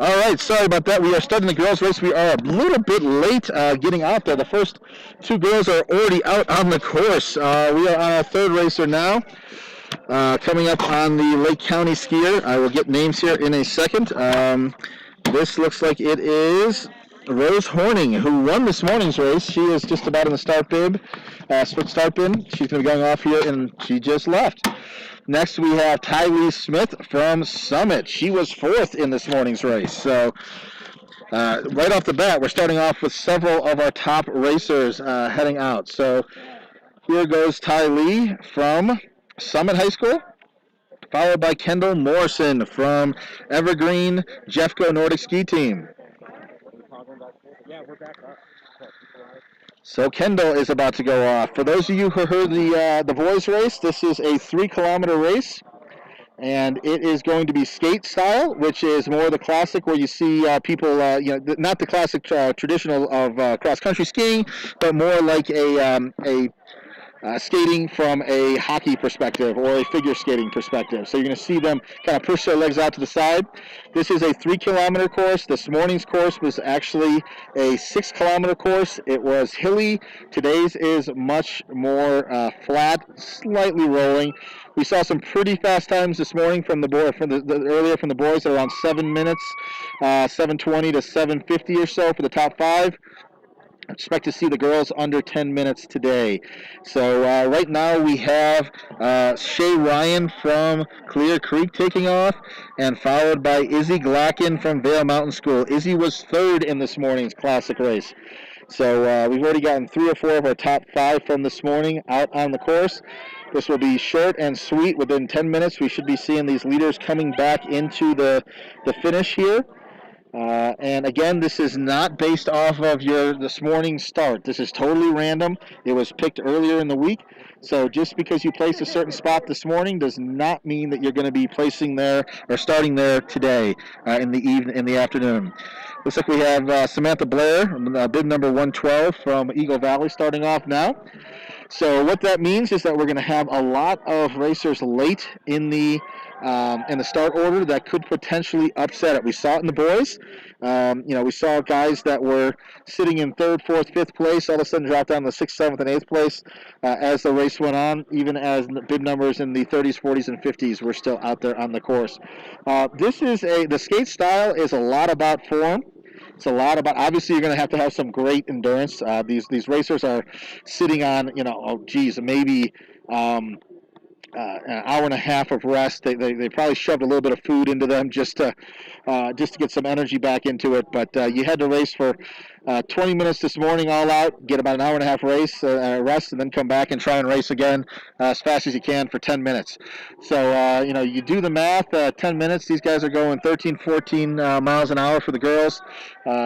All right, sorry about that. We are starting the girls' race. We are a little bit late getting out there. The first two girls are already out on the course. We are on our third racer now. Coming up on the Lake County skier. I will get names here in a second. This looks like it is Rose Horning, who won this morning's race. She is just about in the start bin. She's going to be going off here, and she just left. Next, we have Tylee Smith from Summit. She was fourth in this morning's race. So right off the bat, we're starting off with several of our top racers heading out. So here goes Tylee from Summit High School, followed by Kendall Morrison from Evergreen Jeffco Nordic Ski Team. Yeah, we're back up. So Kendall is about to go off. For those of you who heard the boys race, this is a 3-kilometer race, and it is going to be skate style, which is more the classic where you see people, not the classic traditional of cross-country skiing, but more like a skating from a hockey perspective or a figure skating perspective. So you're going to see them kind of push their legs out to the side. This is a 3-kilometer course. This morning's course was actually a 6-kilometer course. It was hilly. Today's is much more flat, slightly rolling. We saw some pretty fast times this morning from the boys, around 7 minutes, 7:20 to 7:50 or so for the top 5. I expect to see the girls under 10 minutes today. So right now we have Shay Ryan from Clear Creek taking off, and followed by Izzy Glacken from Vail Mountain School. Izzy was third in this morning's classic race. So we've already gotten 3 or 4 of our top 5 from this morning out on the course. This will be short and sweet. Within 10 minutes, we should be seeing these leaders coming back into the finish here. And again, this is not based off of this morning's start. This is totally random. It was picked earlier in the week. So just because you placed a certain spot this morning does not mean that you're going to be placing there or starting there today in the afternoon. Looks like we have Samantha Blair, bib number 112 from Eagle Valley, starting off now. So what that means is that we're going to have a lot of racers late in the start order that could potentially upset it. We saw it in the boys. We saw guys that were sitting in 3rd, 4th, 5th place all of a sudden drop down to 6th, 7th, and 8th place as the race went on, even as bib numbers in the 30s, 40s, and 50s were still out there on the course. The skate style is a lot about form. It's a lot about, obviously you're going to have some great endurance. These racers are sitting on, maybe an hour and a half of rest. They probably shoved a little bit of food into them just to get some energy back into it. But you had to race for 20 minutes this morning all out, get about an hour and a half rest, and then come back and try and race again as fast as you can for 10 minutes. So, you do the math, 10 minutes, these guys are going 13, 14 miles an hour for the girls.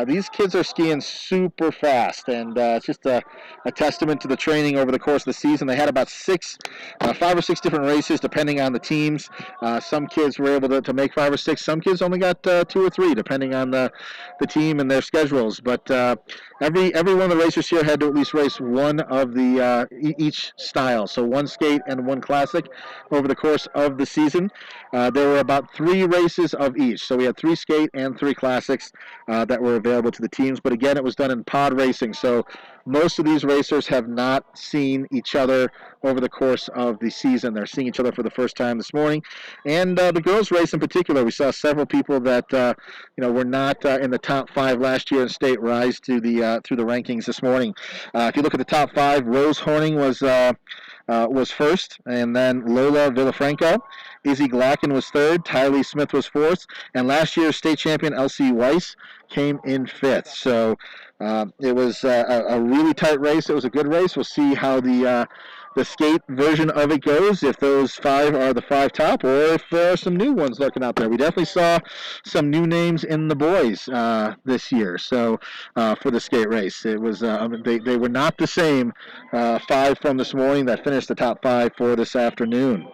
These kids are skiing super fast, and it's just a testament to the training over the course of the season. They had about 5 or 6 different races depending on the teams. Some kids were able to make 5 or 6. Some kids only got 2 or 3 depending on the team and their schedules. But every one of the racers here had to at least race one of the each style. So 1 skate and 1 classic over the course of the season. There were about 3 races of each. So we had 3 skate and 3 classics that were available to the teams. But again, it was done in pod racing. So most of these racers have not seen each other over the course of the season. They're seeing each other for the first time this morning. And the girls' race in particular, we saw several people that were not in the top 5 last year in state rise to through the rankings this morning. If you look at the top 5, Rose Horning was first, and then Lola Villafranco. Izzy Glacken was third. Tylee Smith was fourth, and last year's state champion Elsie Weiss came in 5th. So it was a really tight race. It was a good race. We'll see how the skate version of it goes, if those 5 are the 5 top, or if there are some new ones lurking out there. We definitely saw some new names in the boys this year. So for the skate race, it was they were not the same 5 from this morning that finished the top 5 for this afternoon.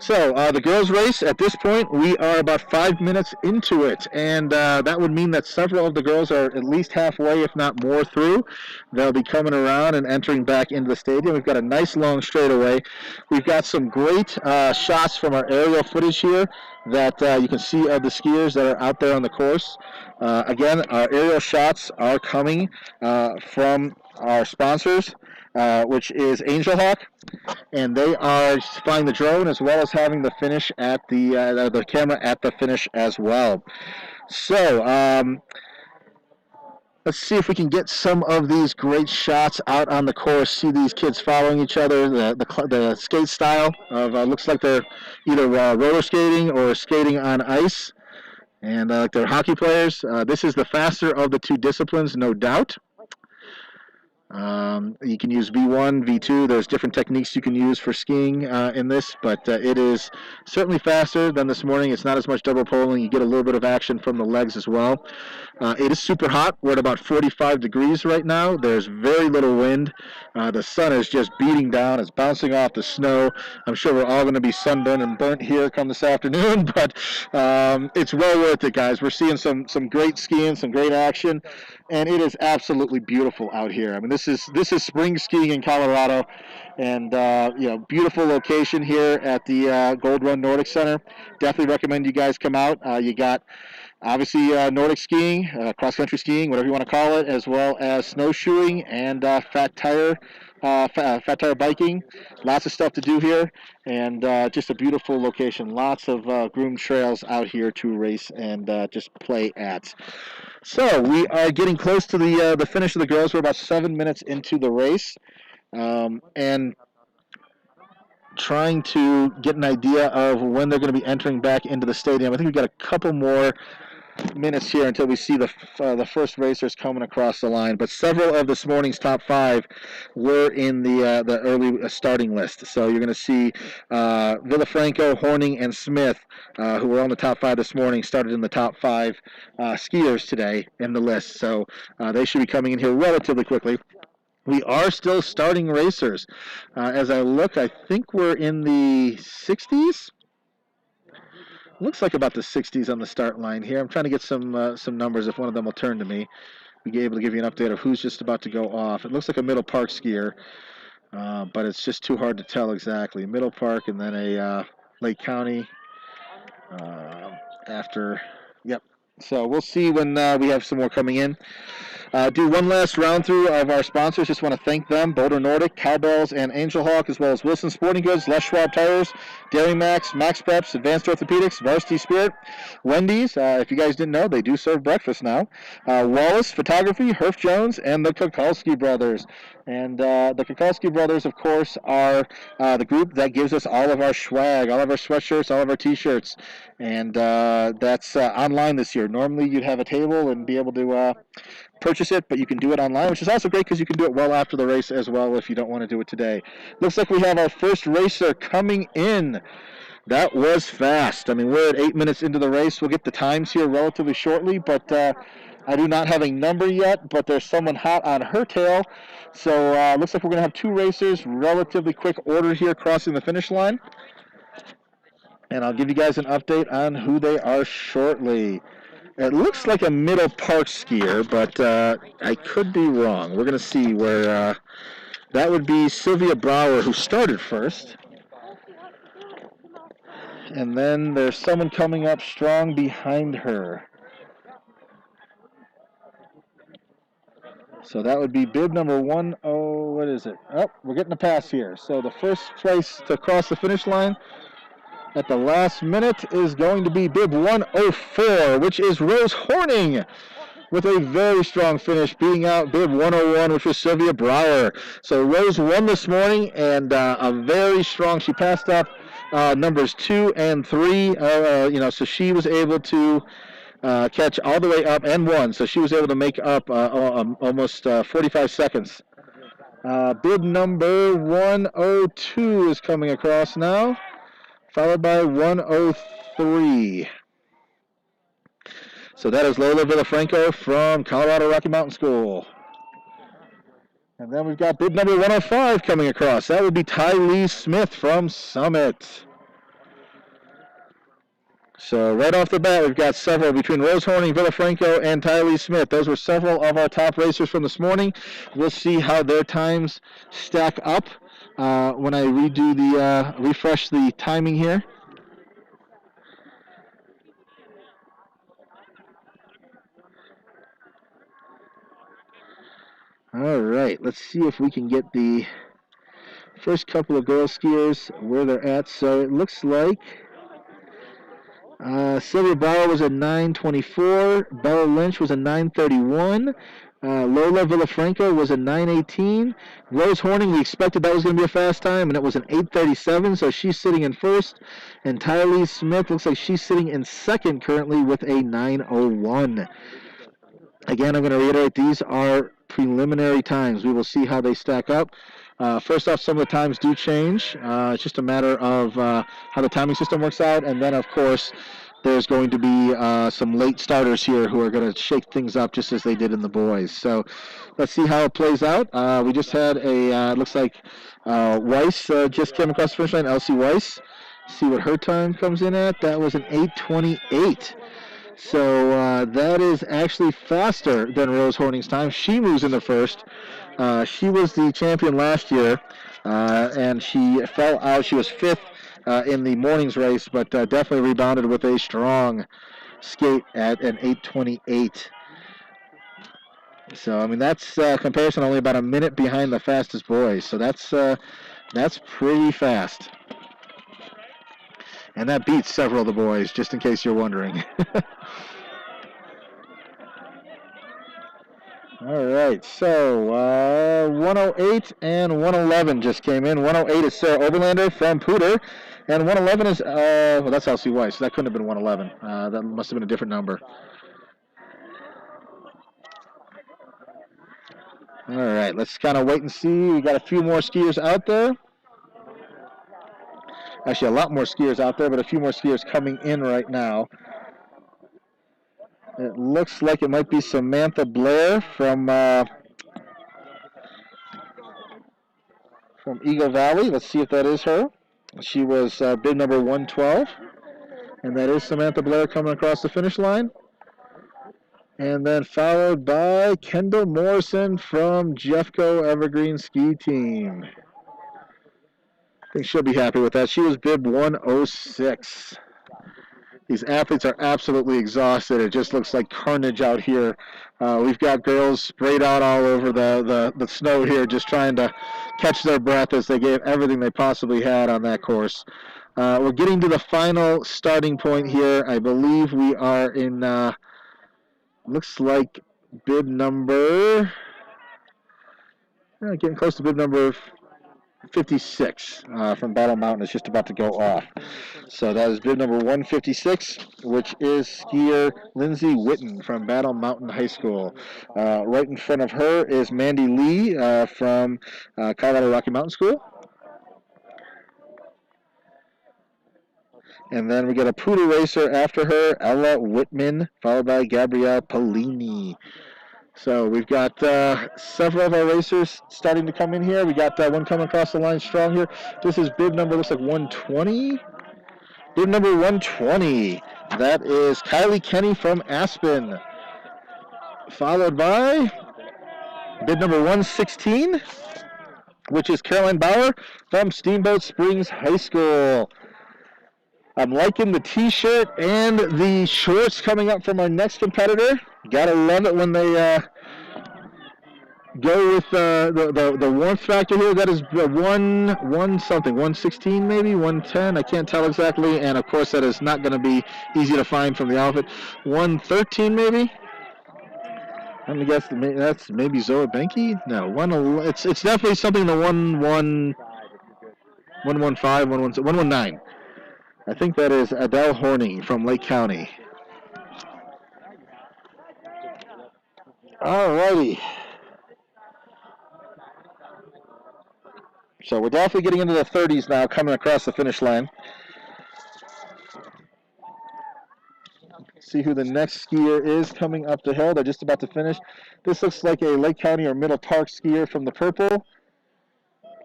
So the girls' race, at this point, we are about 5 minutes into it, and that would mean that several of the girls are at least halfway, if not more, through. They'll be coming around and entering back into the stadium. We've got a nice long straightaway. We've got some great shots from our aerial footage here that you can see of the skiers that are out there on the course. Again, our aerial shots are coming from our sponsors, which is Angel Hawk, and they are flying the drone as well as having the finish at the camera at the finish as well. So let's see if we can get some of these great shots out on the course. See these kids following each other. The skate style of looks like they're either roller skating or skating on ice, and like they're hockey players. This is the faster of the two disciplines, no doubt. You can use V1, V2. There's different techniques you can use for skiing in this, but it is certainly faster than this morning. It's not as much double poling. You get a little bit of action from the legs as well. It is super hot. We're at about 45 degrees right now. There's very little wind. The sun is just beating down. It's bouncing off the snow. I'm sure we're all going to be sunburned and burnt here come this afternoon, but it's well worth it, guys. We're seeing some great skiing, some great action, and it is absolutely beautiful out here. I mean, this is spring skiing in Colorado, and beautiful location here at the Gold Run Nordic Center. Definitely recommend you guys come out. You got obviously Nordic skiing, cross-country skiing, whatever you want to call it, as well as snowshoeing and fat tire biking. Lots of stuff to do here, and just a beautiful location. Lots of groomed trails out here to race and just play at. So we are getting close to the finish of the girls. We're about 7 minutes into the race, and trying to get an idea of when they're going to be entering back into the stadium. I think we've got a couple more minutes here until we see the first racers coming across the line. But several of this morning's top five were in the early starting list. So you're going to see Villafranco, Horning, and Smith, who were on the top five this morning, started in the top five skiers today in the list. So they should be coming in here relatively quickly. We are still starting racers. As I look, I think we're in the 60s. Looks like about the 60s on the start line here. I'm trying to get some numbers if one of them will turn to me. We'll be able to give you an update of who's just about to go off. It looks like a Middle Park skier, but it's just too hard to tell exactly. Middle Park and then a Lake County after. Yep. So we'll see when we have some more coming in. Do one last round through of our sponsors. Just want to thank them: Boulder Nordic, Cowbells, and Angel Hawk, as well as Wilson Sporting Goods, Les Schwab Tires, Dairy Max, Max Preps, Advanced Orthopedics, Varsity Spirit, Wendy's. If you guys didn't know, they do serve breakfast now. Wallace Photography, Herf Jones, and the Kukulski Brothers. And the Kukulski Brothers, of course, are the group that gives us all of our swag, all of our sweatshirts, all of our T-shirts. And that's online this year. Normally, you'd have a table and be able to purchase it, but you can do it online, which is also great because you can do it well after the race as well if you don't want to do it today. Looks like we have our first racer coming in. That was fast. I mean, we're at 8 minutes into the race. We'll get the times here relatively shortly, but I do not have a number yet, but there's someone hot on her tail. So looks like we're going to have two racers, relatively quick order here crossing the finish line. And I'll give you guys an update on who they are shortly. It looks like a Middle Park skier, but I could be wrong. We're going to see where that would be Sylvia Brower, who started first. And then there's someone coming up strong behind her. So that would be bib number 10. What is it? Oh, we're getting a pass here. So the first place to cross the finish line at the last minute is going to be bib 104, which is Rose Horning, with a very strong finish, beating out bib 101, which was Sylvia Brower. So Rose won this morning, and a very strong. She passed up numbers 2 and 3. So she was able to catch all the way up and won. So she was able to make up almost 45 seconds. Bib number 102 is coming across now, followed by 103. So that is Lola Villafranco from Colorado Rocky Mountain School. And then we've got bib number 105 coming across. That would be Ty Lee Smith from Summit. So right off the bat, we've got several between Rose Horning, Villafranco, and Tylee Smith. Those were several of our top racers from this morning. We'll see how their times stack up when I refresh the timing here. All right, let's see if we can get the first couple of girl skiers where they're at. So it looks like Sylvia Bauer was a 9:24. Bella Lynch was a 9:31. Lola Villafranco was a 9:18. Rose Horning, we expected that was going to be a fast time, and it was an 8:37, so she's sitting in first. And Tylee Smith looks like she's sitting in second currently with a 9:01. Again, I'm going to reiterate, these are preliminary times. We will see how they stack up. First off, some of the times do change. It's just a matter of how the timing system works out. And then, of course, there's going to be some late starters here who are going to shake things up just as they did in the boys. So let's see how it plays out. We just had it looks like Weiss just came across the finish line, Elsie Weiss. See what her time comes in at. That was an 8:28. So that is actually faster than Rose Horning's time. She moves in the first. She was the champion last year, and she fell out. She was fifth in the morning's race, but definitely rebounded with a strong skate at an 8:28. So, I mean, that's comparison only about a minute behind the fastest boys. So that's pretty fast. And that beats several of the boys, just in case you're wondering. All right, so 108 and 111 just came in. 108 is Sarah Oberlander from Pooter, and 111 is, well, that's Elsie Weiss. So that couldn't have been 111. That must have been a different number. All right, let's kind of wait and see. We got a few more skiers out there. Actually, a lot more skiers out there, but a few more skiers coming in right now. It looks like it might be Samantha Blair from Eagle Valley. Let's see if that is her. She was bid number 112, and that is Samantha Blair coming across the finish line. And then followed by Kendall Morrison from Jeffco Evergreen Ski Team. I think she'll be happy with that. She was bid 106. These athletes are absolutely exhausted. It just looks like carnage out here. We've got girls sprayed out all over the snow here, just trying to catch their breath as they gave everything they possibly had on that course. We're getting to the final starting point here. I believe we are in, looks like bib number, getting close to bib number 56 from Battle Mountain is just about to go off. So that is bib number 156, which is skier Lindsay Witten from Battle Mountain High School. Right in front of her is Mandy Lee from Colorado Rocky Mountain School. And then we get a Poodle racer after her, Ella Whitman, followed by Gabrielle Polini. So we've got several of our racers starting to come in here. We got one coming across the line strong here. This is bib number, looks like 120. Bib number 120. That is Kylie Kenny from Aspen. Followed by bib number 116, which is Caroline Bauer from Steamboat Springs High School. I'm liking the t-shirt and the shorts coming up from our next competitor. Gotta love it when they go with the warmth factor here. That is 116 maybe, 110. I can't tell exactly. And of course, that is not going to be easy to find from the outfit. 113 maybe. Let me guess. That's maybe Zoe Benke. No, it's definitely something in the 115, 119. I think that is Adele Horning from Lake County. All righty. So we're definitely getting into the 30s now, coming across the finish line. See who the next skier is coming up the hill. They're just about to finish. This looks like a Lake County or Middle Park skier from the purple.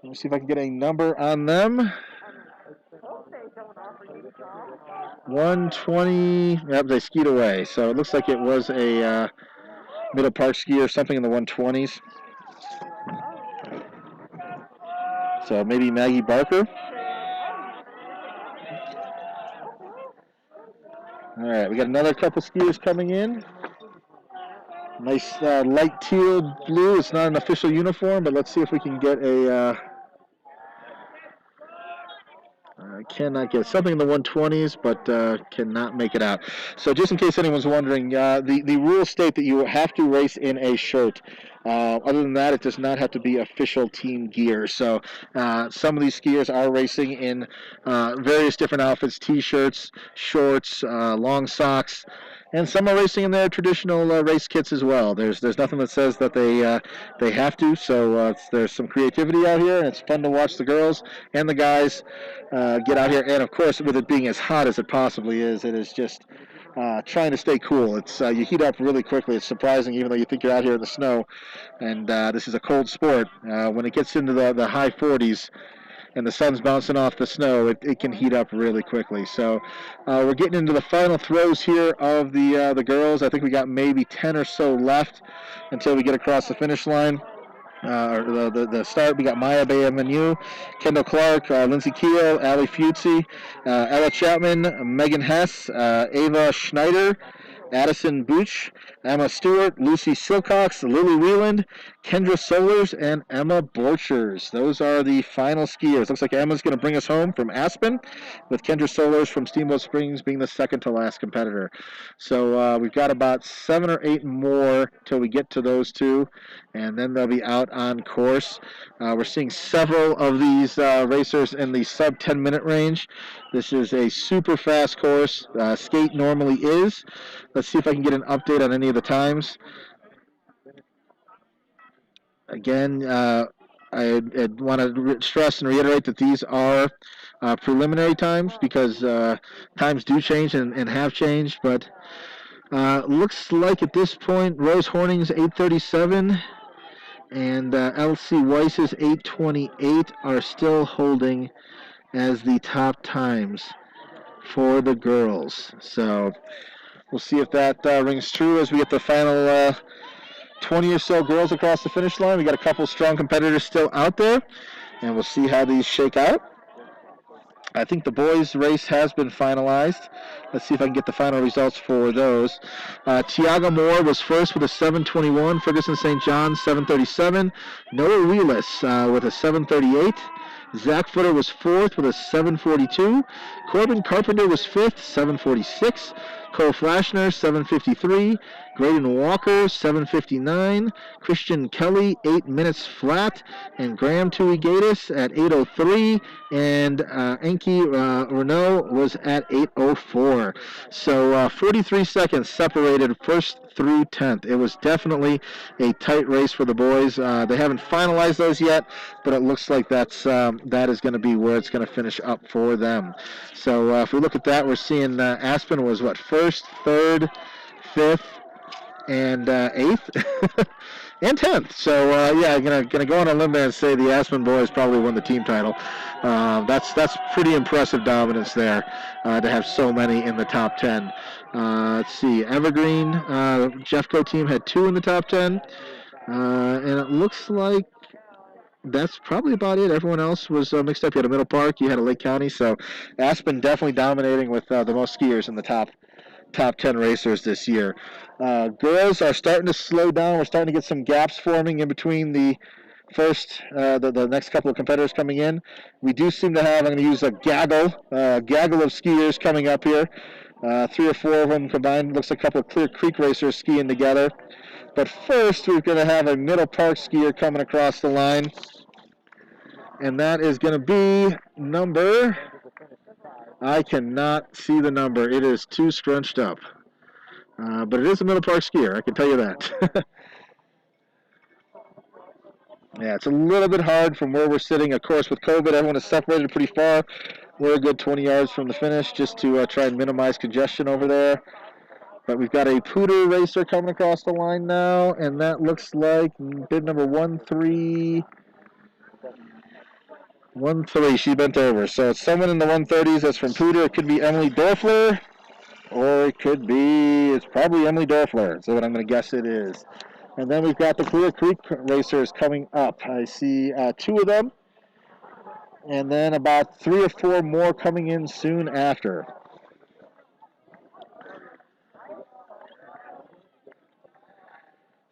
Let me see if I can get a number on them. 120. Yep, they skied away. So it looks like it was a middle park ski or something in the 120s. So maybe Maggie Barker. All right, we got another couple skiers coming in. Nice light teal blue. It's not an official uniform, but let's see if we can get a... I cannot get something in the 120s, but cannot make it out. So just in case anyone's wondering, the rules state that you have to race in a shirt. Other than that, it does not have to be official team gear. So some of these skiers are racing in various different outfits, T-shirts, shorts, long socks, and some are racing in their traditional race kits as well. There's nothing that says that they have to. So there's some creativity out here, and it's fun to watch the girls and the guys get out here. And of course, with it being as hot as it possibly is, it is just trying to stay cool. It's you heat up really quickly. It's surprising, even though you think you're out here in the snow, and this is a cold sport. When it gets into the high 40s and the sun's bouncing off the snow, it can heat up really quickly. So we're getting into the final throws here of the girls. I think we got maybe 10 or so left until we get across the finish line. Or the start. We got Maya Bayamanu, Kendall Clark, Lindsay Keogh, Allie Futzi, Ella Chapman, Megan Hess, Ava Schneider, Addison Booch, Emma Stewart, Lucy Silcox, Lily Wieland, Kendra Solers, and Emma Borchers. Those are the final skiers. Looks like Emma's going to bring us home from Aspen, with Kendra Solers from Steamboat Springs being the second to last competitor. So we've got about 7 or 8 more till we get to those two, and then they'll be out on course. We're seeing several of these racers in the sub 10-minute range. This is a super fast course. Skate normally is. Let's see if I can get an update on any of the times. Again, I want to stress and reiterate that these are preliminary times, because times do change and have changed. But looks like at this point, Rose Horning's 8:37 and Elsie Weiss's 8:28 are still holding as the top times for the girls. So we'll see if that rings true as we get the final 20 or so girls across the finish line. We got a couple strong competitors still out there, and we'll see how these shake out. I think the boys' race has been finalized. Let's see if I can get the final results for those. Tiago Moore was first with a 7:21. Ferguson St. John 7:37. Noah Wheelis with a 7:38. Zach Footer was fourth with a 7:42. Corbin Carpenter was fifth, 7:46. Cole Flashner, 7:53. Graydon Walker, 7:59. Christian Kelly, 8 minutes flat. And Graham Tuigatis at 8:03. And Enki Renault was at 8:04. So 43 seconds separated first through 10th. It was definitely a tight race for the boys. They haven't finalized those yet, but it looks like that is going to be where it's going to finish up for them. So if we look at that, we're seeing Aspen was first, third, fifth, and 8th. And 10th. So yeah, gonna go on a limb there and say the Aspen boys probably won the team title. That's pretty impressive dominance there to have so many in the top 10. Let's see, Evergreen Jeffco team had 2 in the top 10, and it looks like that's probably about it. Everyone else was mixed up. You had a Middle Park, you had a Lake County, so Aspen definitely dominating with the most skiers in the top 10 racers this year. Girls are starting to slow down. We're starting to get some gaps forming in between the first, the next couple of competitors coming in. We do seem to have, I'm going to use a gaggle of skiers coming up here. 3 or 4 of them combined. Looks like a couple of Clear Creek racers skiing together. But first, we're going to have a Middle Park skier coming across the line. And that is going to be number... I cannot see the number. It is too scrunched up. But it is a Middle Park skier, I can tell you that. Yeah, it's a little bit hard from where we're sitting. Of course, with COVID, everyone is separated pretty far. We're a good 20 yards from the finish just to try and minimize congestion over there. But we've got a Pooter racer coming across the line now, and that looks like bid number 13. 1-3, she bent over. So it's someone in the 130s that's from Poudre. It could be Emily Dorfler, or it could be, it's probably Emily Dorfler. So what I'm going to guess it is. And then we've got the Clear Creek racers coming up. I see 2 of them. And then about 3 or 4 more coming in soon after.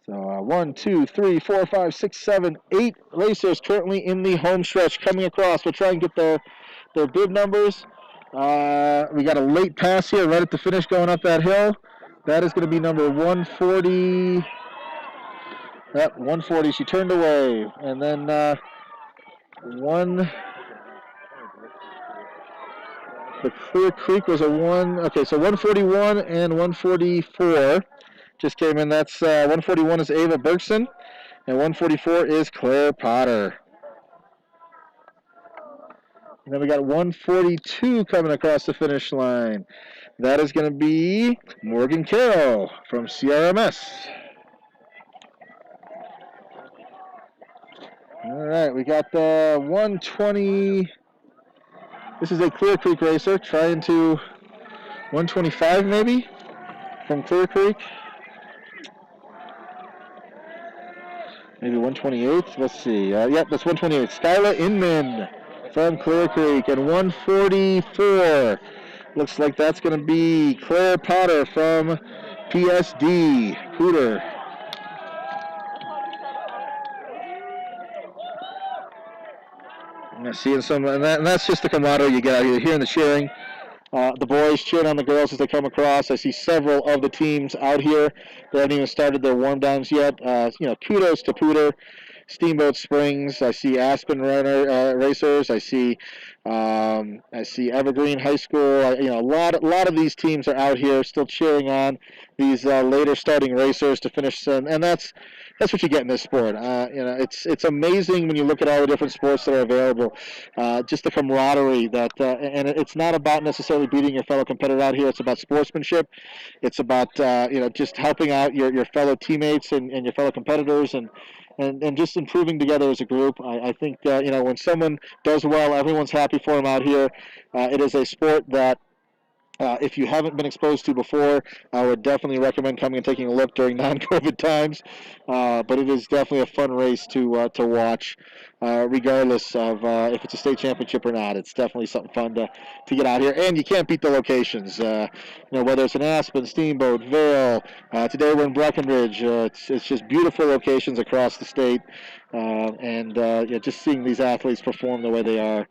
So 1, 2, 3, 4, 5, 6, 7, 8 racers currently in the home stretch coming across. We'll try and get their bib numbers. We got a late pass here right at the finish going up that hill. That is going to be number 140. Yep, 140. She turned away. And then the Clear Creek was a 1. Okay, so 141 and 144 just came in. That's 141 is Ava Bergson, and 144 is Claire Potter. And then we got 142 coming across the finish line. That is going to be Morgan Carroll from CRMS. All right, we got the 120. This is a Clear Creek racer trying to 125 maybe from Clear Creek. Maybe 128. Let's see. Yep, that's 128. Skyla Inman from Clear Creek. And 144. Looks like that's going to be Claire Potter from PSD. Hooter. I'm seeing some, and that's just the camaraderie you get out here. Hearing the cheering. The boys cheering on the girls as they come across. I see several of the teams out here. They haven't even started their warm downs yet. Kudos to Poudre, Steamboat Springs. I see Aspen racers. I see Evergreen High School. A lot of these teams are out here still cheering on these later starting racers to finish, and that's what you get in this sport. It's amazing when you look at all the different sports that are available. Just the camaraderie that, and it's not about necessarily beating your fellow competitor out here. It's about sportsmanship. It's about just helping out your fellow teammates and your fellow competitors and just improving together as a group. I think when someone does well, everyone's happy for them out here. It is a sport that if you haven't been exposed to before, I would definitely recommend coming and taking a look during non-COVID times. But it is definitely a fun race to watch, regardless of if it's a state championship or not. It's definitely something fun to get out here. And you can't beat the locations. Whether it's in Aspen, Steamboat, Vale. Today we're in Breckenridge. It's just beautiful locations across the state. Just seeing these athletes perform the way they are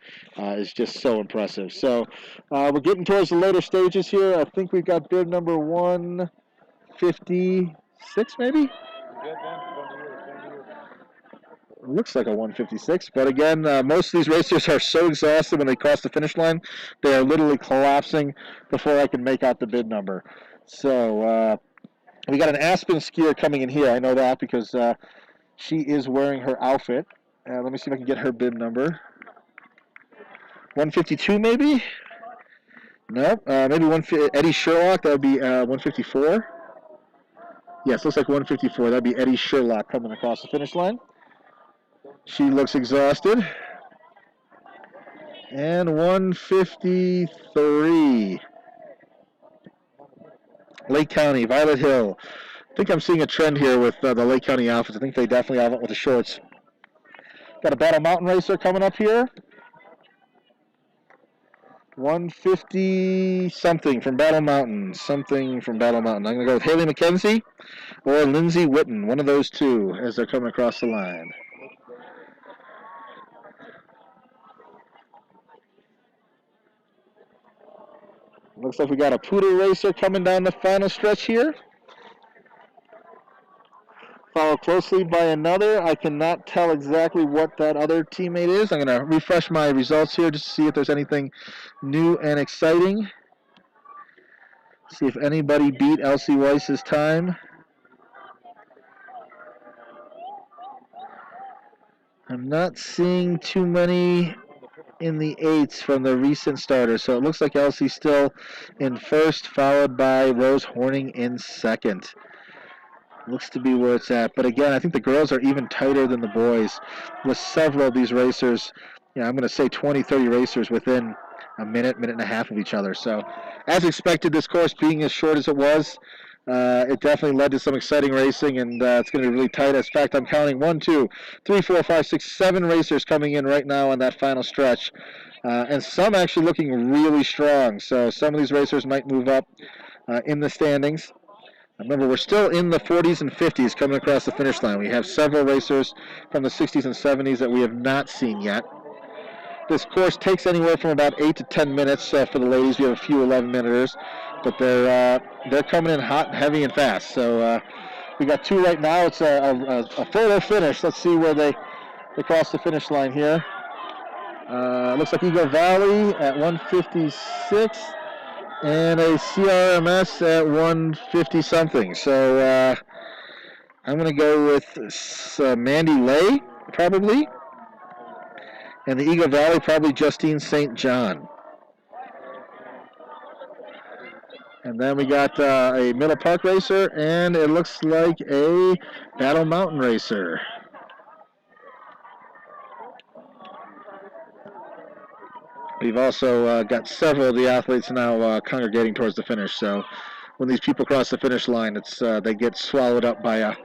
is just so impressive. So we're getting towards the later stages here. I think we've got bib number 156, maybe? It looks like a 156, but again, most of these racers are so exhausted when they cross the finish line, they are literally collapsing before I can make out the bib number. So we got an Aspen skier coming in here. I know that because she is wearing her outfit. Let me see if I can get her bib number. 152 maybe? Nope. Maybe Eddie Sherlock. That would be 154. Yes, looks like 154. That would be Eddie Sherlock coming across the finish line. She looks exhausted. And 153. Lake County, Violet Hill. I think I'm seeing a trend here with the Lake County outfits. I think they definitely have it with the shorts. Got a Battle Mountain racer coming up here. 150 something from Battle Mountain. Something from Battle Mountain. I'm going to go with Haley McKenzie or Lindsay Witten. One of those two as they're coming across the line. Looks like we got a Poudre racer coming down the final stretch here. Followed closely by another. I cannot tell exactly what that other teammate is. I'm going to refresh my results here just to see if there's anything new and exciting. See if anybody beat Elsie Weiss's time. I'm not seeing too many in the 8s from the recent starters. So it looks like Elsie's still in first, followed by Rose Horning in second. Looks to be where it's at. But again, I think the girls are even tighter than the boys, with several of these racers I'm going to say 20, 30 racers within a minute and a half of each other. So, as expected, this course being as short as it was, it definitely led to some exciting racing, and it's going to be really tight. In fact, I'm counting 1, 2, 3, 4, 5, 6, 7 racers coming in right now on that final stretch, and some actually looking really strong. So some of these racers might move up in the standings. Remember, we're still in the 40s and 50s coming across the finish line. We have several racers from the 60s and 70s that we have not seen yet. This course takes anywhere from about 8 to 10 minutes for the ladies. We have a few 11-minuters, but they're coming in hot and heavy and fast. So we got 2 right now. It's a photo finish. Let's see where they cross the finish line here. Looks like Eagle Valley at 156 and a CRMS at 150 something. So I'm going to go with Mandy Lay probably. And the Eagle Valley, probably Justine St. John. And then we got a Middle Park racer, and it looks like a Battle Mountain racer. We've also got several of the athletes now congregating towards the finish. So when these people cross the finish line, it's they get swallowed up by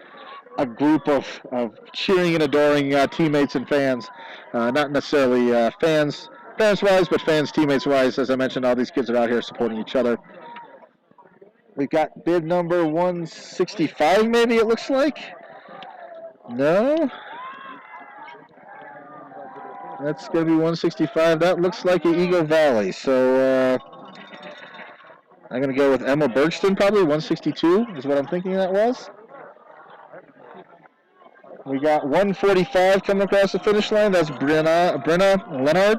a group of cheering and adoring teammates and fans. Not necessarily fans-wise, but fans, teammates-wise. As I mentioned, all these kids are out here supporting each other. We've got bib number 165, maybe it looks like. No? That's going to be 165. That looks like an Eagle Valley. So I'm going to go with Emma Bergston, probably 162 is what I'm thinking that was. We got 145 coming across the finish line. That's Brenna Leonard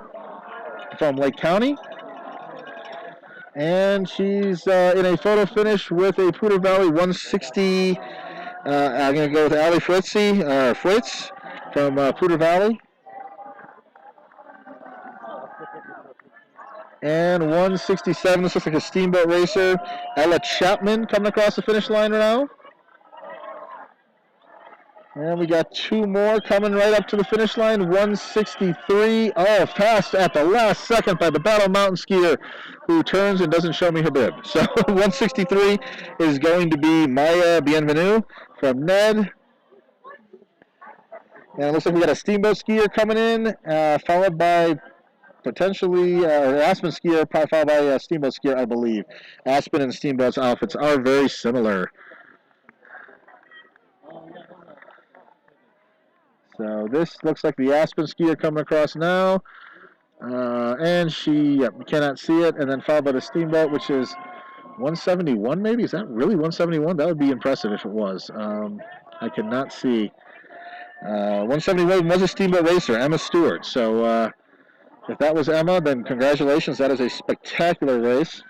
from Lake County. And she's in a photo finish with a Poudre Valley 160. I'm going to go with Allie Fritz from Poudre Valley. And 167, this looks like a steamboat racer. Ella Chapman coming across the finish line now. And we got 2 more coming right up to the finish line. 163. Oh, passed at the last second by the Battle Mountain skier who turns and doesn't show me her bib. So 163 is going to be Maya Bienvenue from Ned. And it looks like we got a steamboat skier coming in, followed by potentially Aspen skier, probably followed by a steamboat skier, I believe. Aspen and Steamboat's outfits are very similar. So this looks like the Aspen skier coming across now. And she, we cannot see it. And then followed by the Steamboat, which is 171 maybe? Is that really 171? That would be impressive if it was. I cannot see. 171 was a Steamboat racer, Emma Stewart. So if that was Emma, then congratulations. That is a spectacular race.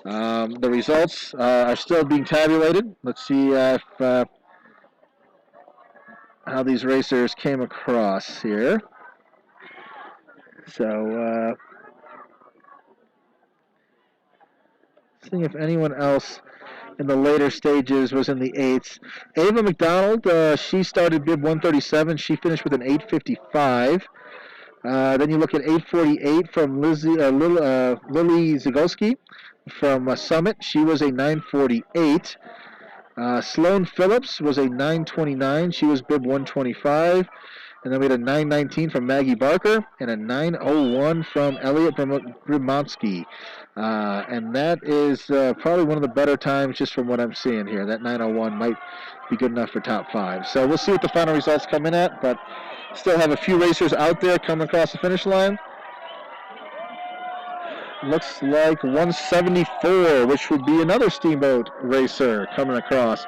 The results are still being tabulated. Let's see how these racers came across here. So, seeing if anyone else in the later stages was in the 8s. Ava McDonald, she started bib 137. She finished with an 855. Then you look at 848 from Lily Zagolski from Summit. She was a 948. Sloan Phillips was a 929. She was bib 125. And then we had a 919 from Maggie Barker and a 901 from Elliot Grimonsky. And that is probably one of the better times just from what I'm seeing here. That 901 might be good enough for top 5. So we'll see what the final results come in at, but still have a few racers out there coming across the finish line. Looks like 174, which would be another steamboat racer coming across.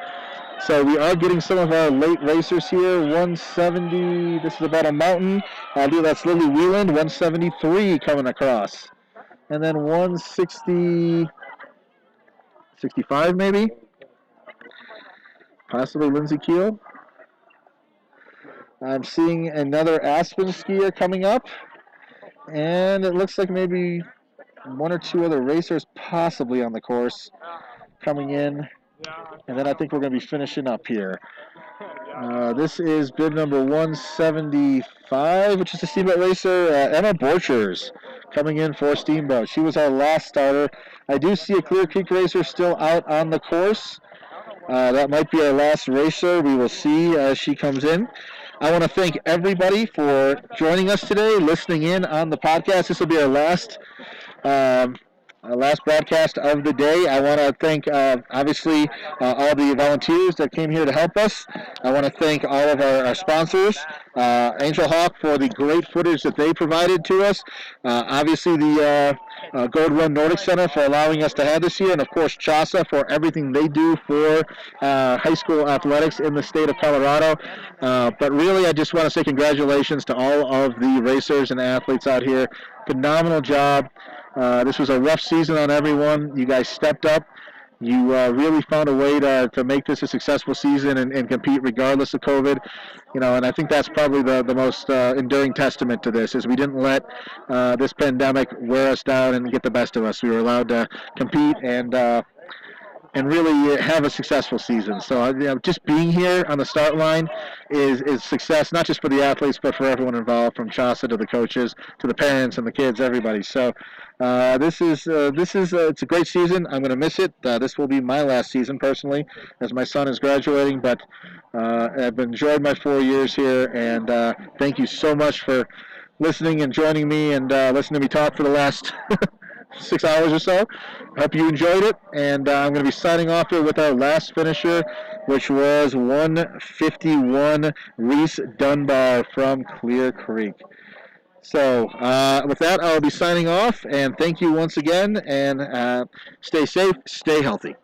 So we are getting some of our late racers here. 170, this is about a mountain. I believe that's Lily Wieland, 173 coming across. And then 160, 65 maybe? Possibly Lindsay Keel. I'm seeing another Aspen skier coming up. And it looks like maybe 1 or 2 other racers possibly on the course coming in. And then I think we're going to be finishing up here. This is bib number 175, which is the Steamboat racer, Emma Borchers, coming in for Steamboat. She was our last starter. I do see a Clear Creek racer still out on the course. That might be our last racer. We will see as she comes in. I want to thank everybody for joining us today, listening in on the podcast. This will be our last broadcast of the day. I want to thank, obviously, all the volunteers that came here to help us. I want to thank all of our sponsors, Angel Hawk, for the great footage that they provided to us. Obviously, the Gold Run Nordic Center for allowing us to have this year, and, of course, CHSAA for everything they do for high school athletics in the state of Colorado. But really, I just want to say congratulations to all of the racers and athletes out here. Phenomenal job. This was a rough season on everyone. You guys stepped up. You really found a way to make this a successful season and compete regardless of COVID. And I think that's probably the most enduring testament to this, is we didn't let this pandemic wear us down and get the best of us. We were allowed to compete and really have a successful season. So just being here on the start line is success, not just for the athletes, but for everyone involved, from CHSAA to the coaches, to the parents and the kids, everybody. So it's a great season. I'm going to miss it. This will be my last season personally, as my son is graduating. But I've enjoyed my 4 years here, and thank you so much for listening and joining me and listening to me talk for the last 6 hours or so. Hope you enjoyed it, and I'm going to be signing off here with our last finisher, which was 151 Reese Dunbar from Clear Creek. So with that, I'll be signing off, and thank you once again, and stay safe, stay healthy.